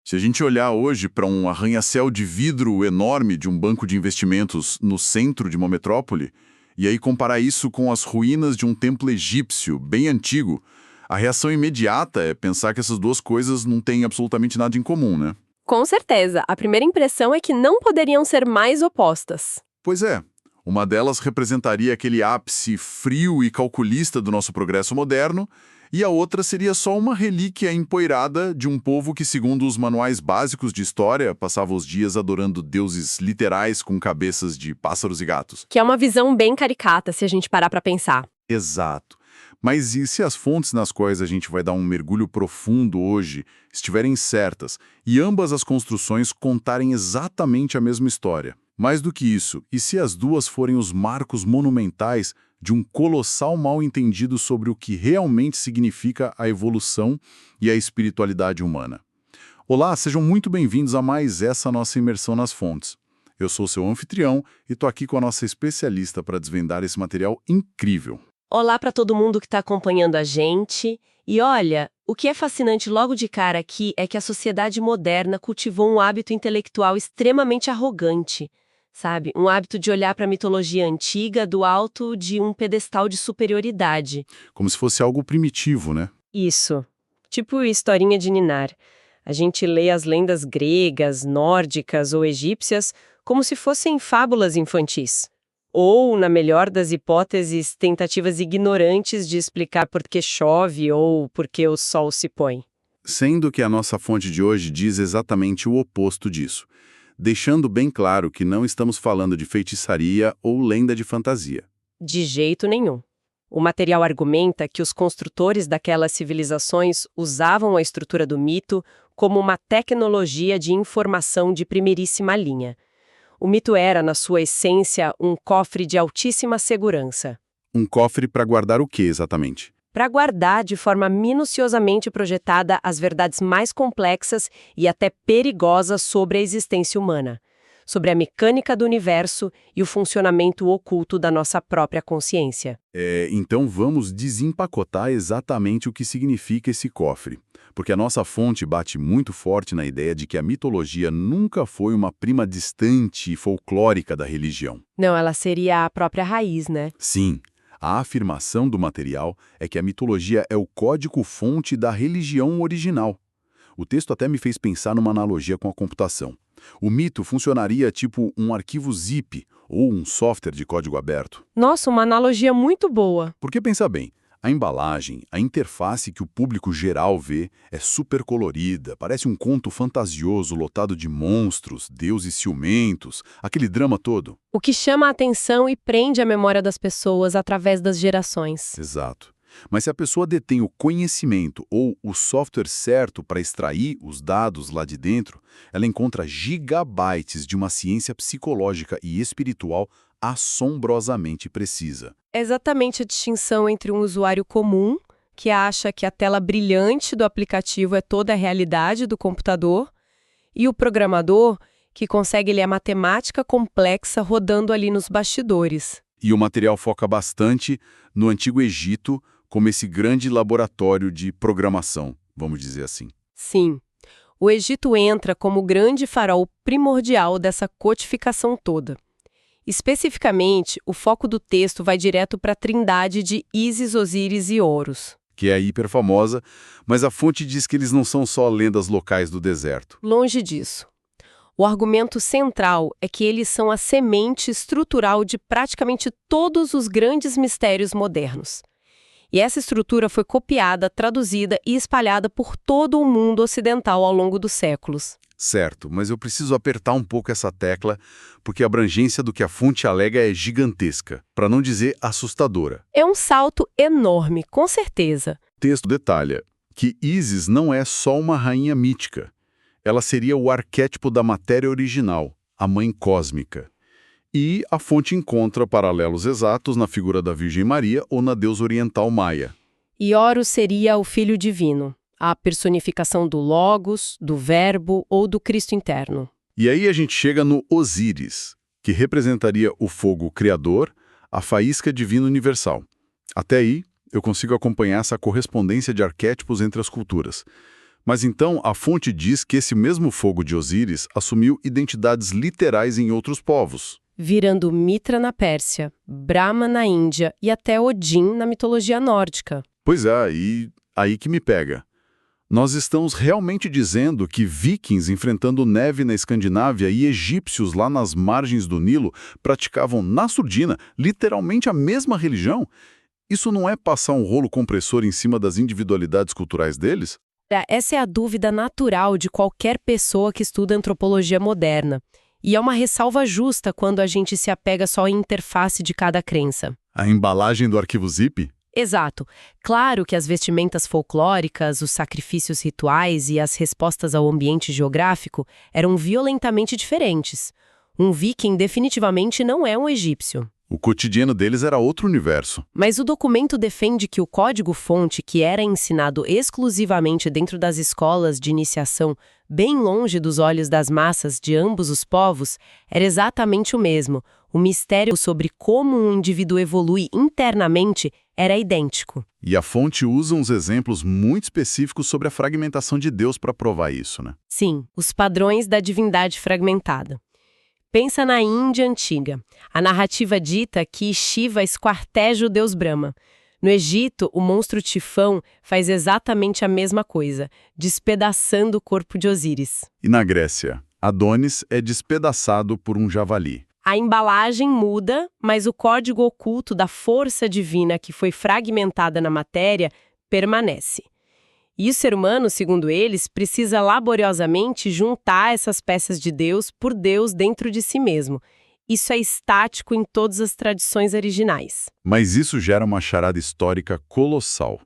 Se a gente olhar hoje para um arranha-céu de vidro enorme de um banco de investimentos no centro de uma metrópole, e aí comparar isso com as ruínas de um templo egípcio bem antigo, a reação imediata é pensar que essas duas coisas não têm absolutamente nada em comum, né? Com certeza, a primeira impressão é que não poderiam ser mais opostas. Pois é, uma delas representaria aquele ápice frio e calculista do nosso progresso moderno, e a outra seria só uma relíquia empoeirada de um povo que, segundo os manuais básicos de história, passava os dias adorando deuses literais com cabeças de pássaros e gatos. Que é uma visão bem caricata, se a gente parar pra pensar. Exato. Mas e se as fontes nas quais a gente vai dar um mergulho profundo hoje estiverem certas e ambas as construções contarem exatamente a mesma história? Mais do que isso, e se as duas forem os marcos monumentais de um colossal mal-entendido sobre o que realmente significa a evolução e a espiritualidade humana? Olá, sejam muito bem-vindos a mais essa nossa imersão nas fontes. Eu sou seu anfitrião e estou aqui com a nossa especialista para desvendar esse material incrível. Olá para todo mundo que está acompanhando a gente. E olha, o que é fascinante logo de cara aqui é que a sociedade moderna cultivou um hábito intelectual extremamente arrogante, sabe? Um hábito de olhar para a mitologia antiga do alto de um pedestal de superioridade. Como se fosse algo primitivo, né? Isso. Tipo historinha de ninar. A gente lê as lendas gregas, nórdicas ou egípcias como se fossem fábulas infantis. Ou, na melhor das hipóteses, tentativas ignorantes de explicar por que chove ou por que o sol se põe. Sendo que a nossa fonte de hoje diz exatamente o oposto disso, deixando bem claro que não estamos falando de feitiçaria ou lenda de fantasia. De jeito nenhum. O material argumenta que os construtores daquelas civilizações usavam a estrutura do mito como uma tecnologia de informação de primeiríssima linha. O mito era, na sua essência, um cofre de altíssima segurança. Um cofre para guardar o que exatamente? Para guardar de forma minuciosamente projetada as verdades mais complexas e até perigosas sobre a existência humana, sobre a mecânica do universo e o funcionamento oculto da nossa própria consciência. Então vamos desempacotar exatamente o que significa esse cofre. Porque a nossa fonte bate muito forte na ideia de que a mitologia nunca foi uma prima distante e folclórica da religião. Não, ela seria a própria raiz, né? Sim, a afirmação do material é que a mitologia é o código-fonte da religião original. O texto até me fez pensar numa analogia com a computação. O mito funcionaria tipo um arquivo zip ou um software de código aberto. Nossa, uma analogia muito boa. Porque pensa bem, a embalagem, a interface que o público geral vê é super colorida, parece um conto fantasioso lotado de monstros, deuses ciumentos, aquele drama todo. O que chama a atenção e prende a memória das pessoas através das gerações. Exato. Mas se a pessoa detém o conhecimento ou o software certo para extrair os dados lá de dentro, ela encontra gigabytes de uma ciência psicológica e espiritual assombrosamente precisa. É exatamente a distinção entre um usuário comum, que acha que a tela brilhante do aplicativo é toda a realidade do computador, e o programador, que consegue ler a matemática complexa rodando ali nos bastidores. E o material foca bastante no Antigo Egito como esse grande laboratório de programação, vamos dizer assim. Sim, o Egito entra como o grande farol primordial dessa codificação toda. Especificamente, o foco do texto vai direto para a trindade de Ísis, Osíris e Horus. Que é hiper famosa, mas a fonte diz que eles não são só lendas locais do deserto. Longe disso. O argumento central é que eles são a semente estrutural de praticamente todos os grandes mistérios modernos. E essa estrutura foi copiada, traduzida e espalhada por todo o mundo ocidental ao longo dos séculos. Certo, mas eu preciso apertar um pouco essa tecla, porque a abrangência do que a fonte alega é gigantesca, para não dizer assustadora. É um salto enorme, com certeza. O texto detalha que Ísis não é só uma rainha mítica. Ela seria o arquétipo da matéria original, a mãe cósmica. E a fonte encontra paralelos exatos na figura da Virgem Maria ou na deusa oriental maia. E Horus seria o Filho Divino, a personificação do Logos, do Verbo ou do Cristo interno. E aí a gente chega no Osíris, que representaria o fogo criador, a faísca divina universal. Até aí, eu consigo acompanhar essa correspondência de arquétipos entre as culturas. Mas então a fonte diz que esse mesmo fogo de Osíris assumiu identidades literais em outros povos. Virando Mitra na Pérsia, Brahma na Índia e até Odin na mitologia nórdica. Pois é, e aí que me pega. Nós estamos realmente dizendo que vikings enfrentando neve na Escandinávia e egípcios lá nas margens do Nilo praticavam na surdina literalmente a mesma religião? Isso não é passar um rolo compressor em cima das individualidades culturais deles? Essa é a dúvida natural de qualquer pessoa que estuda antropologia moderna. E é uma ressalva justa quando a gente se apega só à interface de cada crença. A embalagem do arquivo zip? Exato. Claro que as vestimentas folclóricas, os sacrifícios rituais e as respostas ao ambiente geográfico eram violentamente diferentes. Um viking definitivamente não é um egípcio. O cotidiano deles era outro universo. Mas o documento defende que o código-fonte, que era ensinado exclusivamente dentro das escolas de iniciação, bem longe dos olhos das massas de ambos os povos, era exatamente o mesmo. O mistério sobre como um indivíduo evolui internamente era idêntico. E a fonte usa uns exemplos muito específicos sobre a fragmentação de Deus para provar isso, né? Sim, os padrões da divindade fragmentada. Pensa na Índia antiga. A narrativa dita que Shiva esquarteja o deus Brahma. No Egito, o monstro Tifão faz exatamente a mesma coisa, despedaçando o corpo de Osíris. E na Grécia, Adonis é despedaçado por um javali. A embalagem muda, mas o código oculto da força divina que foi fragmentada na matéria permanece. E o ser humano, segundo eles, precisa laboriosamente juntar essas peças de Deus por Deus dentro de si mesmo. Isso é estático em todas as tradições originais. Mas isso gera uma charada histórica colossal.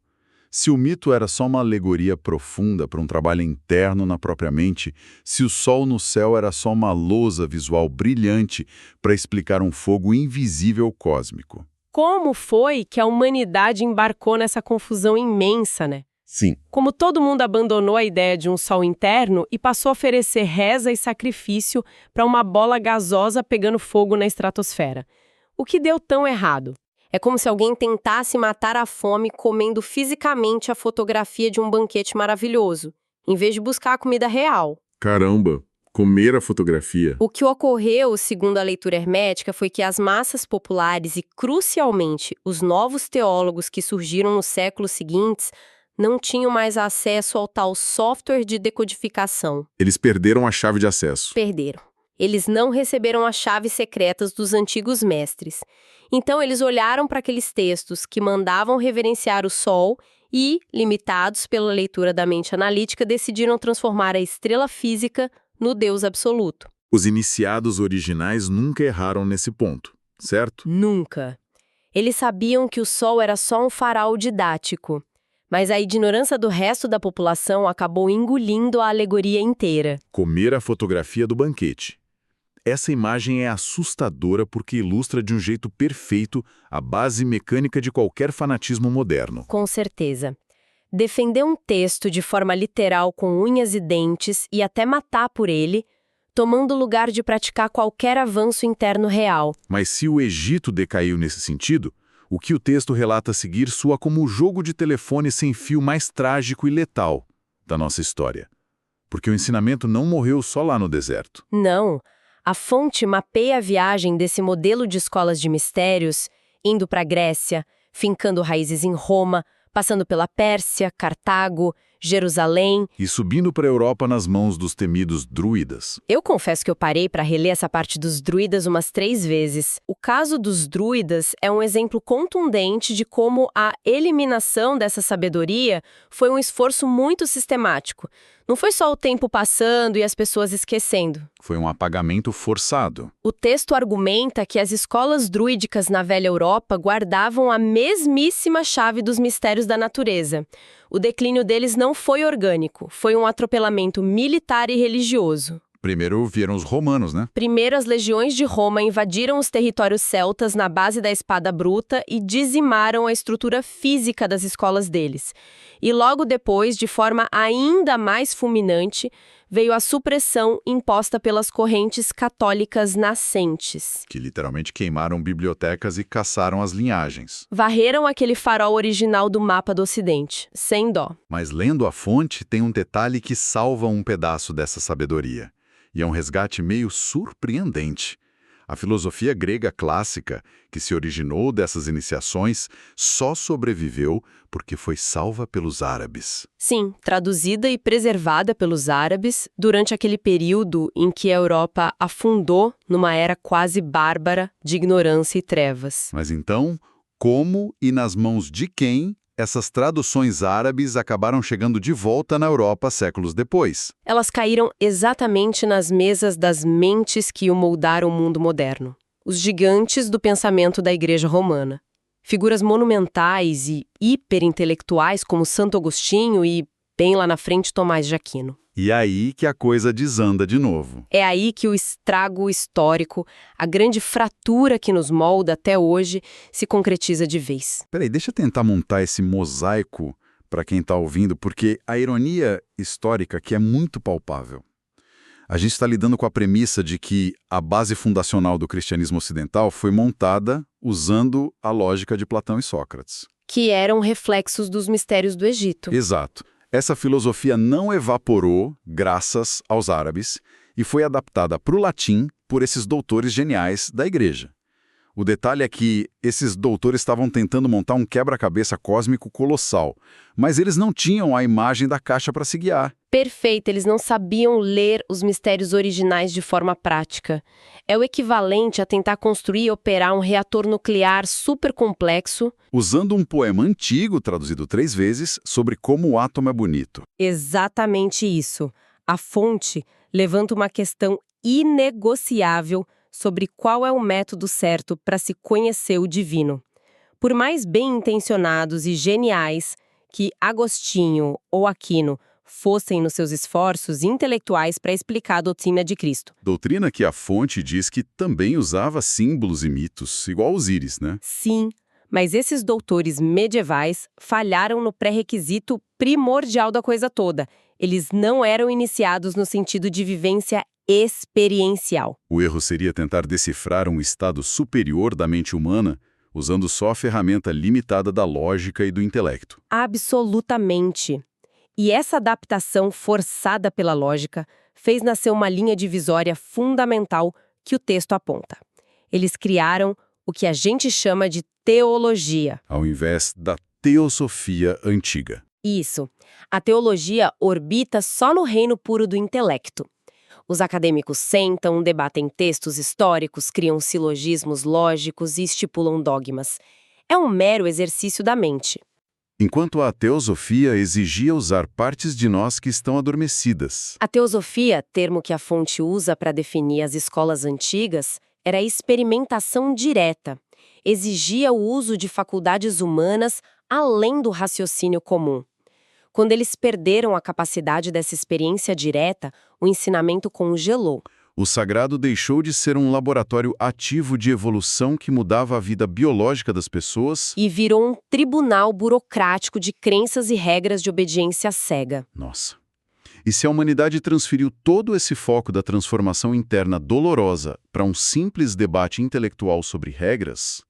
Se o mito era só uma alegoria profunda para um trabalho interno na própria mente, se o sol no céu era só uma lousa visual brilhante para explicar um fogo invisível cósmico. Como foi que a humanidade embarcou nessa confusão imensa, né? Sim. Como todo mundo abandonou a ideia de um sol interno e passou a oferecer reza e sacrifício para uma bola gasosa pegando fogo na estratosfera. O que deu tão errado? É como se alguém tentasse matar a fome comendo fisicamente a fotografia de um banquete maravilhoso, em vez de buscar a comida real. Caramba, comer a fotografia. O que ocorreu, segundo a leitura hermética, foi que as massas populares e, crucialmente, os novos teólogos que surgiram nos séculos seguintes não tinham mais acesso ao tal software de decodificação. Eles perderam a chave de acesso. Perderam. Eles não receberam as chaves secretas dos antigos mestres. Então, eles olharam para aqueles textos que mandavam reverenciar o sol e, limitados pela leitura da mente analítica, decidiram transformar a estrela física no Deus absoluto. Os iniciados originais nunca erraram nesse ponto, certo? Nunca. Eles sabiam que o sol era só um farol didático. Mas a ignorância do resto da população acabou engolindo a alegoria inteira. Comer a fotografia do banquete. Essa imagem é assustadora porque ilustra de um jeito perfeito a base mecânica de qualquer fanatismo moderno. Com certeza. Defender um texto de forma literal com unhas e dentes e até matar por ele, tomando o lugar de praticar qualquer avanço interno real. Mas se o Egito decaiu nesse sentido, o que o texto relata a seguir soa como o jogo de telefone sem fio mais trágico e letal da nossa história. Porque o ensinamento não morreu só lá no deserto. Não. A fonte mapeia a viagem desse modelo de escolas de mistérios, indo para a Grécia, fincando raízes em Roma, passando pela Pérsia, Cartago, Jerusalém. E subindo para a Europa nas mãos dos temidos druidas. Eu confesso que eu parei para reler essa parte dos druidas umas 3 vezes. O caso dos druidas é um exemplo contundente de como a eliminação dessa sabedoria foi um esforço muito sistemático. Não foi só o tempo passando e as pessoas esquecendo. Foi um apagamento forçado. O texto argumenta que as escolas druídicas na velha Europa guardavam a mesmíssima chave dos mistérios da natureza. O declínio deles não foi orgânico, foi um atropelamento militar e religioso. Primeiro vieram os romanos, né? Primeiro, as legiões de Roma invadiram os territórios celtas na base da espada bruta e dizimaram a estrutura física das escolas deles. E logo depois, de forma ainda mais fulminante, veio a supressão imposta pelas correntes católicas nascentes. Que literalmente queimaram bibliotecas e caçaram as linhagens. Varreram aquele farol original do mapa do Ocidente, sem dó. Mas lendo a fonte, tem um detalhe que salva um pedaço dessa sabedoria. E é um resgate meio surpreendente. A filosofia grega clássica, que se originou dessas iniciações, só sobreviveu porque foi salva pelos árabes. Sim, traduzida e preservada pelos árabes durante aquele período em que a Europa afundou numa era quase bárbara de ignorância e trevas. Mas então, como e nas mãos de quem essas traduções árabes acabaram chegando de volta na Europa séculos depois? Elas caíram exatamente nas mesas das mentes que o moldaram o mundo moderno. Os gigantes do pensamento da Igreja Romana. Figuras monumentais e hiperintelectuais como Santo Agostinho e, bem lá na frente, Tomás de Aquino. E aí que a coisa desanda de novo. É aí que o estrago histórico, a grande fratura que nos molda até hoje, se concretiza de vez. Peraí, deixa eu tentar montar esse mosaico para quem está ouvindo, porque a ironia histórica aqui é muito palpável. A gente está lidando com a premissa de que a base fundacional do cristianismo ocidental foi montada usando a lógica de Platão e Sócrates. Que eram reflexos dos mistérios do Egito. Exato. Essa filosofia não evaporou graças aos árabes e foi adaptada para o latim por esses doutores geniais da igreja. O detalhe é que esses doutores estavam tentando montar um quebra-cabeça cósmico colossal, mas eles não tinham a imagem da caixa para se guiar. Perfeito, eles não sabiam ler os mistérios originais de forma prática. É o equivalente a tentar construir e operar um reator nuclear super complexo. Usando um poema antigo, traduzido 3 vezes, sobre como o átomo é bonito. Exatamente isso. A fonte levanta uma questão inegociável sobre qual é o método certo para se conhecer o divino. Por mais bem-intencionados e geniais que Agostinho ou Aquino fossem nos seus esforços intelectuais para explicar a doutrina de Cristo. Doutrina que a fonte diz que também usava símbolos e mitos, igual Osíris, né? Sim, mas esses doutores medievais falharam no pré-requisito primordial da coisa toda. Eles não eram iniciados no sentido de vivência experiencial. O erro seria tentar decifrar um estado superior da mente humana usando só a ferramenta limitada da lógica e do intelecto. Absolutamente. E essa adaptação forçada pela lógica fez nascer uma linha divisória fundamental que o texto aponta. Eles criaram o que a gente chama de teologia. Ao invés da teosofia antiga. Isso. A teologia orbita só no reino puro do intelecto. Os acadêmicos sentam, debatem textos históricos, criam silogismos lógicos e estipulam dogmas. É um mero exercício da mente. Enquanto a teosofia exigia usar partes de nós que estão adormecidas. A teosofia, termo que a fonte usa para definir as escolas antigas, era a experimentação direta. Exigia o uso de faculdades humanas além do raciocínio comum. Quando eles perderam a capacidade dessa experiência direta, o ensinamento congelou. O sagrado deixou de ser um laboratório ativo de evolução que mudava a vida biológica das pessoas E virou um tribunal burocrático de crenças e regras de obediência cega. Nossa. E se a humanidade transferiu todo esse foco da transformação interna dolorosa para um simples debate intelectual sobre regras,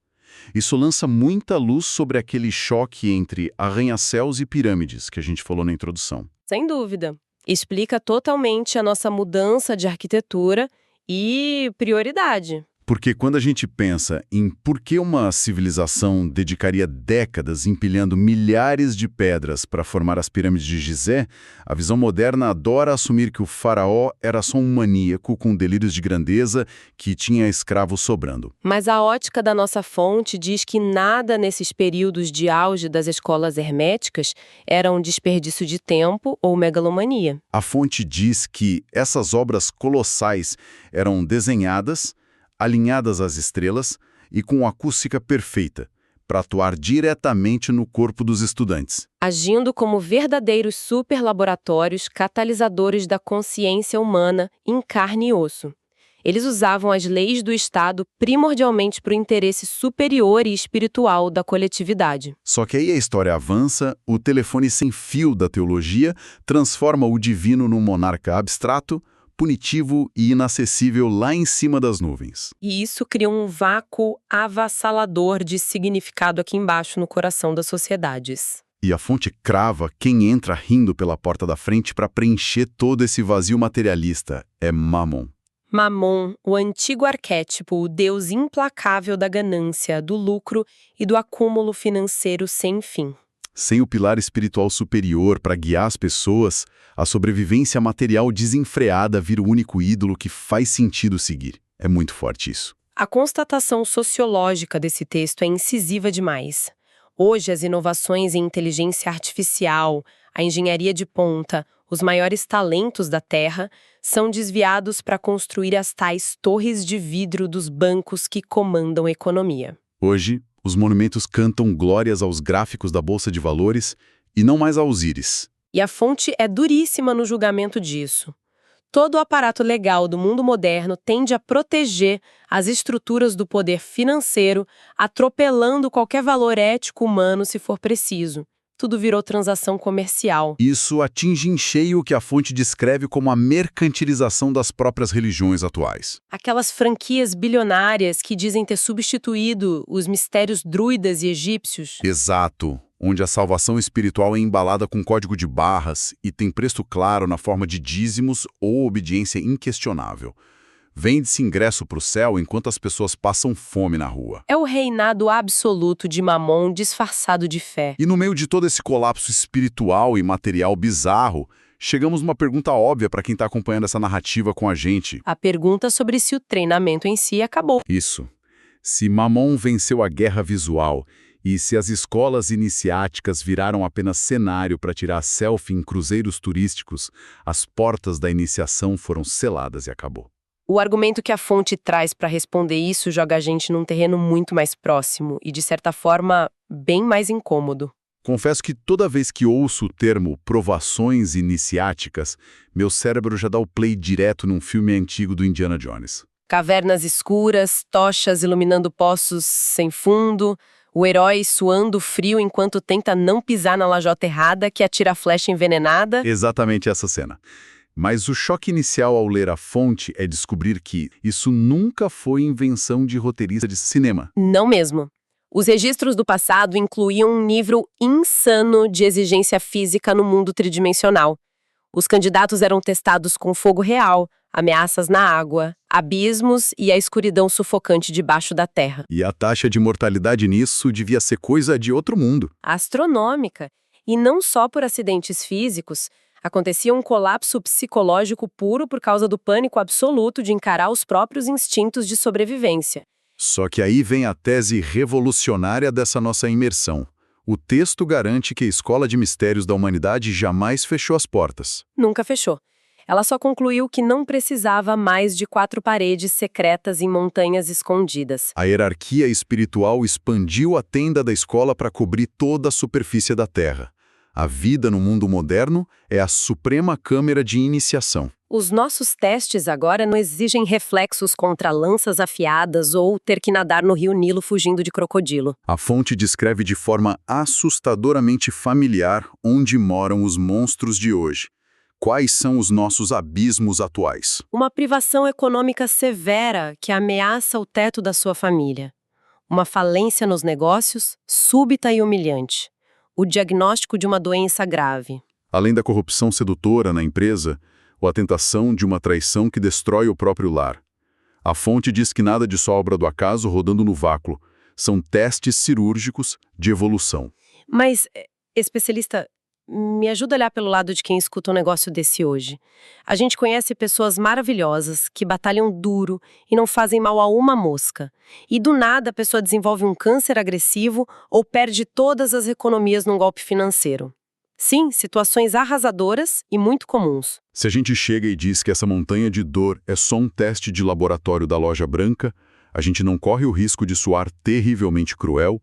isso lança muita luz sobre aquele choque entre arranha-céus e pirâmides que a gente falou na introdução. Sem dúvida. Explica totalmente a nossa mudança de arquitetura e prioridade. Porque quando a gente pensa em por que uma civilização dedicaria décadas empilhando milhares de pedras para formar as pirâmides de Gizé, a visão moderna adora assumir que o faraó era só um maníaco com delírios de grandeza que tinha escravos sobrando. Mas a ótica da nossa fonte diz que nada nesses períodos de auge das escolas herméticas era um desperdício de tempo ou megalomania. A fonte diz que essas obras colossais eram desenhadas, alinhadas às estrelas e com acústica perfeita, para atuar diretamente no corpo dos estudantes. Agindo como verdadeiros superlaboratórios catalisadores da consciência humana em carne e osso. Eles usavam as leis do Estado primordialmente para o interesse superior e espiritual da coletividade. Só que aí a história avança, o telefone sem fio da teologia transforma o divino num monarca abstrato, punitivo e inacessível lá em cima das nuvens. E isso cria um vácuo avassalador de significado aqui embaixo no coração das sociedades. E a fonte crava quem entra rindo pela porta da frente para preencher todo esse vazio materialista. É Mamon. Mamon, o antigo arquétipo, o deus implacável da ganância, do lucro e do acúmulo financeiro sem fim. Sem o pilar espiritual superior para guiar as pessoas, a sobrevivência material desenfreada vira o único ídolo que faz sentido seguir. É muito forte isso. A constatação sociológica desse texto é incisiva demais. Hoje, as inovações em inteligência artificial, a engenharia de ponta, os maiores talentos da Terra são desviados para construir as tais torres de vidro dos bancos que comandam a economia. Hoje, os monumentos cantam glórias aos gráficos da Bolsa de Valores e não mais aos íris. E a fonte é duríssima no julgamento disso. Todo o aparato legal do mundo moderno tende a proteger as estruturas do poder financeiro, atropelando qualquer valor ético humano se for preciso. Tudo virou transação comercial. Isso atinge em cheio o que a fonte descreve como a mercantilização das próprias religiões atuais. Aquelas franquias bilionárias que dizem ter substituído os mistérios druidas e egípcios. Exato, onde a salvação espiritual é embalada com código de barras e tem preço claro na forma de dízimos ou obediência inquestionável. Vende-se ingresso para o céu enquanto as pessoas passam fome na rua. É o reinado absoluto de Mamon disfarçado de fé. E no meio de todo esse colapso espiritual e material bizarro, chegamos numa pergunta óbvia para quem está acompanhando essa narrativa com a gente. A pergunta sobre se o treinamento em si acabou. Isso. Se Mamon venceu a guerra visual e se as escolas iniciáticas viraram apenas cenário para tirar selfie em cruzeiros turísticos, as portas da iniciação foram seladas e acabou. O argumento que a fonte traz para responder isso joga a gente num terreno muito mais próximo e, de certa forma, bem mais incômodo. Confesso que toda vez que ouço o termo provações iniciáticas, meu cérebro já dá o play direto num filme antigo do Indiana Jones. Cavernas escuras, tochas iluminando poços sem fundo, o herói suando frio enquanto tenta não pisar na lajota errada que atira a flecha envenenada. Exatamente essa cena. Mas o choque inicial ao ler a fonte é descobrir que isso nunca foi invenção de roteirista de cinema. Não mesmo. Os registros do passado incluíam um nível insano de exigência física no mundo tridimensional. Os candidatos eram testados com fogo real, ameaças na água, abismos e a escuridão sufocante debaixo da terra. E a taxa de mortalidade nisso devia ser coisa de outro mundo. Astronômica. E não só por acidentes físicos. Acontecia um colapso psicológico puro por causa do pânico absoluto de encarar os próprios instintos de sobrevivência. Só que aí vem a tese revolucionária dessa nossa imersão. O texto garante que a Escola de Mistérios da Humanidade jamais fechou as portas. Nunca fechou. Ela só concluiu que não precisava mais de 4 paredes secretas em montanhas escondidas. A hierarquia espiritual expandiu a tenda da escola para cobrir toda a superfície da Terra. A vida no mundo moderno é a suprema câmara de iniciação. Os nossos testes agora não exigem reflexos contra lanças afiadas ou ter que nadar no rio Nilo fugindo de crocodilo. A fonte descreve de forma assustadoramente familiar onde moram os monstros de hoje. Quais são os nossos abismos atuais? Uma privação econômica severa que ameaça o teto da sua família. Uma falência nos negócios, súbita e humilhante. O diagnóstico de uma doença grave. Além da corrupção sedutora na empresa, ou a tentação de uma traição que destrói o próprio lar. A fonte diz que nada disso é obra do acaso rodando no vácuo. São testes cirúrgicos de evolução. Mas, especialista, me ajuda a olhar pelo lado de quem escuta um negócio desse hoje. A gente conhece pessoas maravilhosas que batalham duro e não fazem mal a uma mosca. E do nada a pessoa desenvolve um câncer agressivo ou perde todas as economias num golpe financeiro. Sim, situações arrasadoras e muito comuns. Se a gente chega e diz que essa montanha de dor é só um teste de laboratório da loja branca, a gente não corre o risco de soar terrivelmente cruel,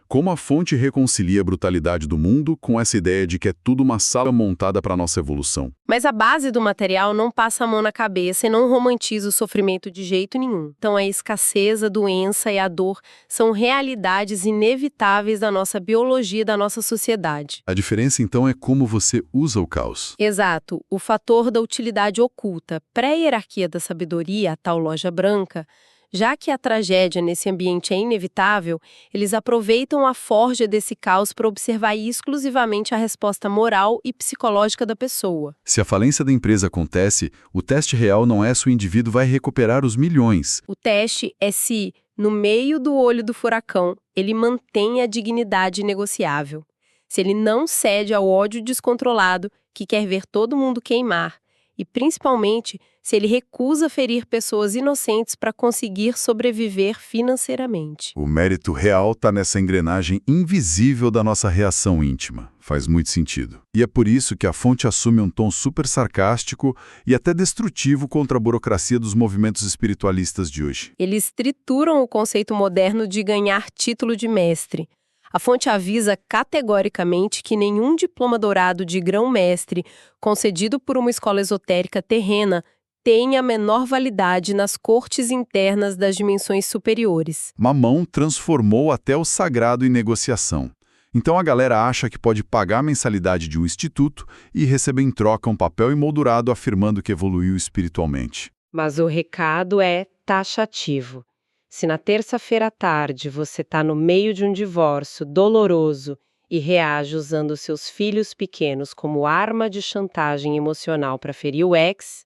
Como a fonte reconcilia a brutalidade do mundo com essa ideia de que é tudo uma sala montada para a nossa evolução? Mas a base do material não passa a mão na cabeça e não romantiza o sofrimento de jeito nenhum. Então a escassez, a doença e a dor são realidades inevitáveis da nossa biologia e da nossa sociedade. A diferença, então, é como você usa o caos. Exato. O fator da utilidade oculta, pré-hierarquia da sabedoria, a tal loja branca. Já que a tragédia nesse ambiente é inevitável, eles aproveitam a forja desse caos para observar exclusivamente a resposta moral e psicológica da pessoa. Se a falência da empresa acontece, o teste real não é se o indivíduo vai recuperar os milhões. O teste é se, no meio do olho do furacão, ele mantém a dignidade negociável. Se ele não cede ao ódio descontrolado que quer ver todo mundo queimar. E, principalmente, se ele recusa ferir pessoas inocentes para conseguir sobreviver financeiramente. O mérito real está nessa engrenagem invisível da nossa reação íntima. Faz muito sentido. E é por isso que a fonte assume um tom super sarcástico e até destrutivo contra a burocracia dos movimentos espiritualistas de hoje. Eles trituram o conceito moderno de ganhar título de mestre. A fonte avisa categoricamente que nenhum diploma dourado de grão-mestre, concedido por uma escola esotérica terrena, tem a menor validade nas cortes internas das dimensões superiores. Mamão transformou até o sagrado em negociação. Então a galera acha que pode pagar a mensalidade de um instituto e receber em troca um papel emoldurado afirmando que evoluiu espiritualmente. Mas o recado é taxativo. Se na terça-feira à tarde você está no meio de um divórcio doloroso e reage usando seus filhos pequenos como arma de chantagem emocional para ferir o ex,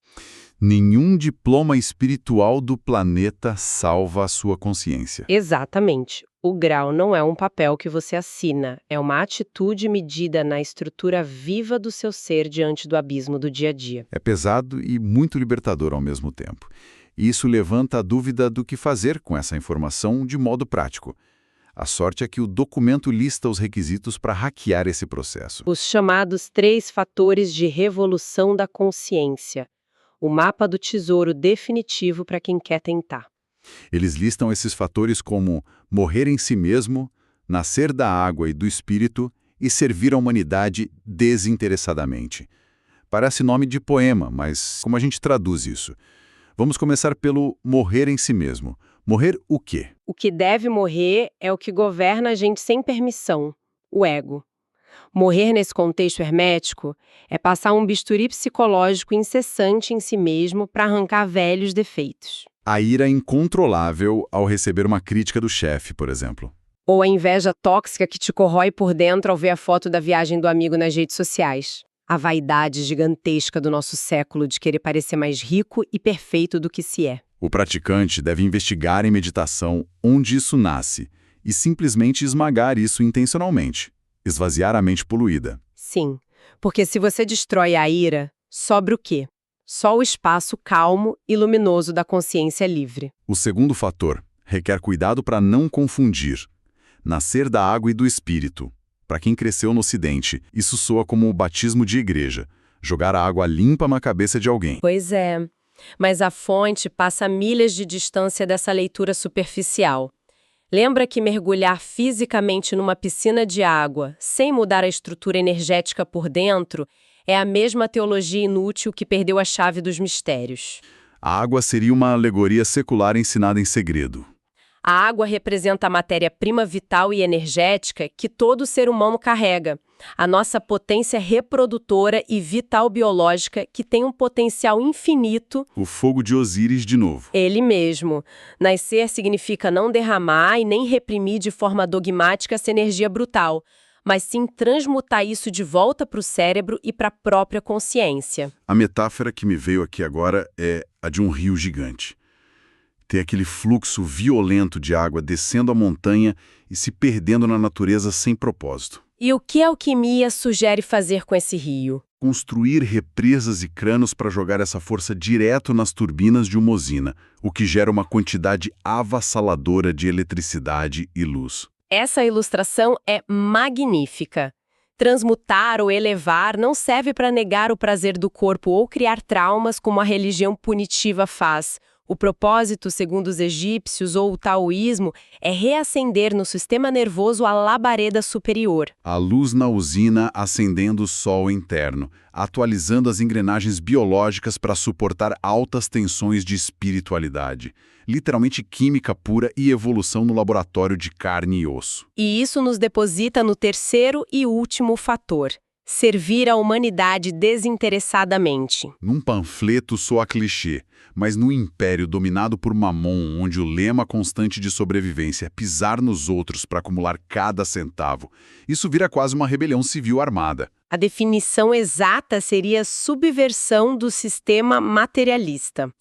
nenhum diploma espiritual do planeta salva a sua consciência. Exatamente. O grau não é um papel que você assina, é uma atitude medida na estrutura viva do seu ser diante do abismo do dia a dia. É pesado e muito libertador ao mesmo tempo. E isso levanta a dúvida do que fazer com essa informação de modo prático. A sorte é que o documento lista os requisitos para hackear esse processo. Os chamados 3 fatores de revolução da consciência. O mapa do tesouro definitivo para quem quer tentar. Eles listam esses fatores como morrer em si mesmo, nascer da água e do espírito e servir a humanidade desinteressadamente. Parece nome de poema, mas como a gente traduz isso? Vamos começar pelo morrer em si mesmo. Morrer o quê? O que deve morrer é o que governa a gente sem permissão, o ego. Morrer nesse contexto hermético é passar um bisturi psicológico incessante em si mesmo para arrancar velhos defeitos. A ira incontrolável ao receber uma crítica do chefe, por exemplo. Ou a inveja tóxica que te corrói por dentro ao ver a foto da viagem do amigo nas redes sociais. A vaidade gigantesca do nosso século de querer parecer mais rico e perfeito do que se é. O praticante deve investigar em meditação onde isso nasce e simplesmente esmagar isso intencionalmente, esvaziar a mente poluída. Sim, porque se você destrói a ira, sobra o quê? Só o espaço calmo e luminoso da consciência livre. O segundo fator requer cuidado para não confundir. Nascer da água e do espírito. Para quem cresceu no Ocidente, isso soa como o batismo de igreja, jogar a água limpa na cabeça de alguém. Pois é, mas a fonte passa milhas de distância dessa leitura superficial. Lembra que mergulhar fisicamente numa piscina de água, sem mudar a estrutura energética por dentro, é a mesma teologia inútil que perdeu a chave dos mistérios. A água seria uma alegoria secular ensinada em segredo. A água representa a matéria-prima vital e energética que todo ser humano carrega. A nossa potência reprodutora e vital biológica que tem um potencial infinito. O fogo de Osíris de novo. Ele mesmo. Nascer significa não derramar e nem reprimir de forma dogmática essa energia brutal, mas sim transmutar isso de volta para o cérebro e para a própria consciência. A metáfora que me veio aqui agora é a de um rio gigante. Tem aquele fluxo violento de água descendo a montanha e se perdendo na natureza sem propósito. E o que a alquimia sugere fazer com esse rio? Construir represas e canos para jogar essa força direto nas turbinas de uma usina, o que gera uma quantidade avassaladora de eletricidade e luz. Essa ilustração é magnífica. Transmutar ou elevar não serve para negar o prazer do corpo ou criar traumas como a religião punitiva faz. O propósito, segundo os egípcios ou o taoísmo, é reacender no sistema nervoso a labareda superior. A luz na usina acendendo o sol interno, atualizando as engrenagens biológicas para suportar altas tensões de espiritualidade. Literalmente química pura e evolução no laboratório de carne e osso. E isso nos deposita no terceiro e último fator: servir a humanidade desinteressadamente. Num panfleto soa clichê, mas no império dominado por Mamon, onde o lema constante de sobrevivência é pisar nos outros para acumular cada centavo, isso vira quase uma rebelião civil armada. A definição exata seria subversão do sistema materialista.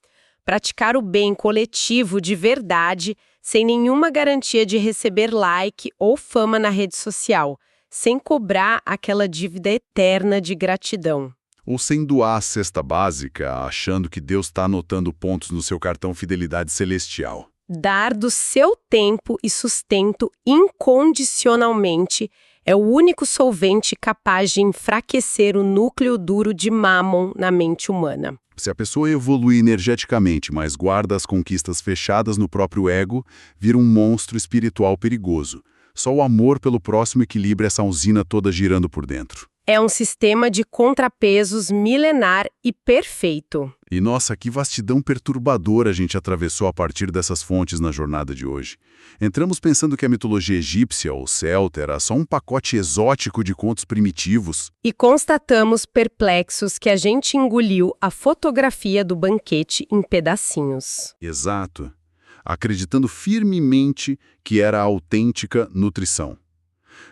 Praticar o bem coletivo de verdade, sem nenhuma garantia de receber like ou fama na rede social, sem cobrar aquela dívida eterna de gratidão. Ou sem doar a cesta básica, achando que Deus está anotando pontos no seu cartão Fidelidade Celestial. Dar do seu tempo e sustento incondicionalmente é o único solvente capaz de enfraquecer o núcleo duro de Mammon na mente humana. Se a pessoa evolui energeticamente, mas guarda as conquistas fechadas no próprio ego, vira um monstro espiritual perigoso. Só o amor pelo próximo equilibra essa usina toda girando por dentro. É um sistema de contrapesos milenar e perfeito. E nossa, que vastidão perturbadora a gente atravessou a partir dessas fontes na jornada de hoje. Entramos pensando que a mitologia egípcia ou celta era só um pacote exótico de contos primitivos. E constatamos perplexos que a gente engoliu a fotografia do banquete em pedacinhos. Exato. Acreditando firmemente que era a autêntica nutrição.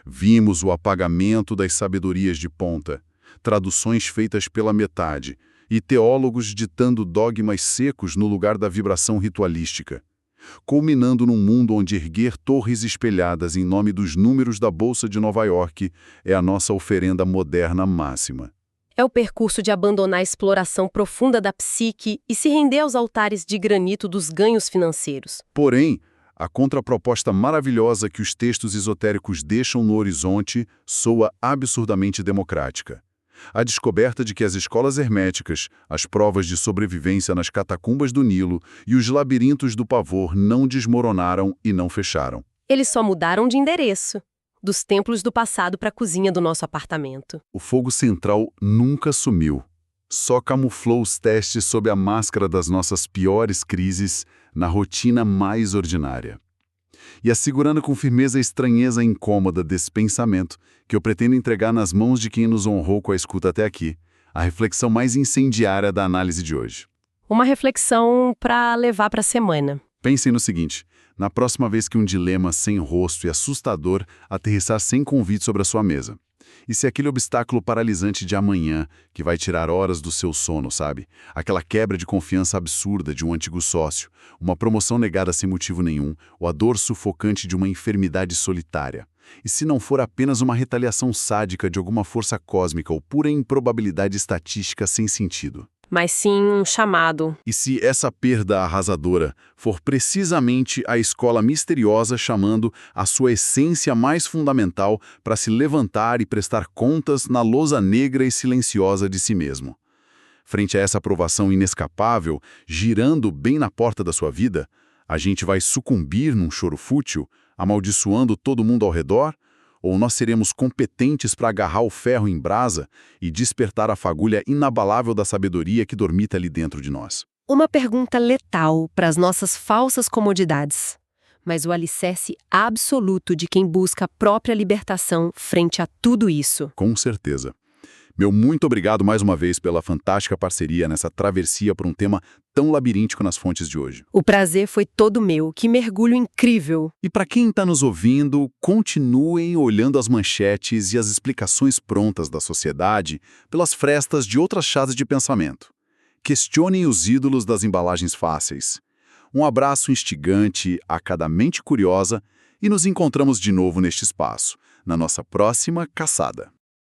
Vimos o apagamento das sabedorias de ponta, traduções feitas pela metade e teólogos ditando dogmas secos no lugar da vibração ritualística, culminando num mundo onde erguer torres espelhadas em nome dos números da Bolsa de Nova York é a nossa oferenda moderna máxima. É o percurso de abandonar a exploração profunda da psique e se render aos altares de granito dos ganhos financeiros. Porém, a contraproposta maravilhosa que os textos esotéricos deixam no horizonte soa absurdamente democrática. A descoberta de que as escolas herméticas, as provas de sobrevivência nas catacumbas do Nilo e os labirintos do pavor não desmoronaram e não fecharam. Eles só mudaram de endereço, dos templos do passado para a cozinha do nosso apartamento. O fogo central nunca sumiu. Só camuflou os testes sob a máscara das nossas piores crises na rotina mais ordinária. E assegurando com firmeza a estranheza incômoda desse pensamento que eu pretendo entregar nas mãos de quem nos honrou com a escuta até aqui, a reflexão mais incendiária da análise de hoje. Uma reflexão para levar para a semana. Pensem no seguinte: na próxima vez que um dilema sem rosto e assustador aterrissar sem convite sobre a sua mesa, e se aquele obstáculo paralisante de amanhã, que vai tirar horas do seu sono, sabe? Aquela quebra de confiança absurda de um antigo sócio, uma promoção negada sem motivo nenhum, ou a dor sufocante de uma enfermidade solitária. E se não for apenas uma retaliação sádica de alguma força cósmica ou pura improbabilidade estatística sem sentido? Mas sim um chamado. E se essa perda arrasadora for precisamente a escola misteriosa chamando a sua essência mais fundamental para se levantar e prestar contas na lousa negra e silenciosa de si mesmo? Frente a essa provação inescapável, girando bem na porta da sua vida, a gente vai sucumbir num choro fútil, amaldiçoando todo mundo ao redor? Ou nós seremos competentes para agarrar o ferro em brasa e despertar a fagulha inabalável da sabedoria que dormita ali dentro de nós? Uma pergunta letal para as nossas falsas comodidades, mas o alicerce absoluto de quem busca a própria libertação frente a tudo isso. Com certeza. Meu muito obrigado mais uma vez pela fantástica parceria nessa travessia por um tema tão labiríntico nas fontes de hoje. O prazer foi todo meu, que mergulho incrível! E para quem está nos ouvindo, continuem olhando as manchetes e as explicações prontas da sociedade pelas frestas de outras chaves de pensamento. Questionem os ídolos das embalagens fáceis. Um abraço instigante a cada mente curiosa e nos encontramos de novo neste espaço, na nossa próxima caçada.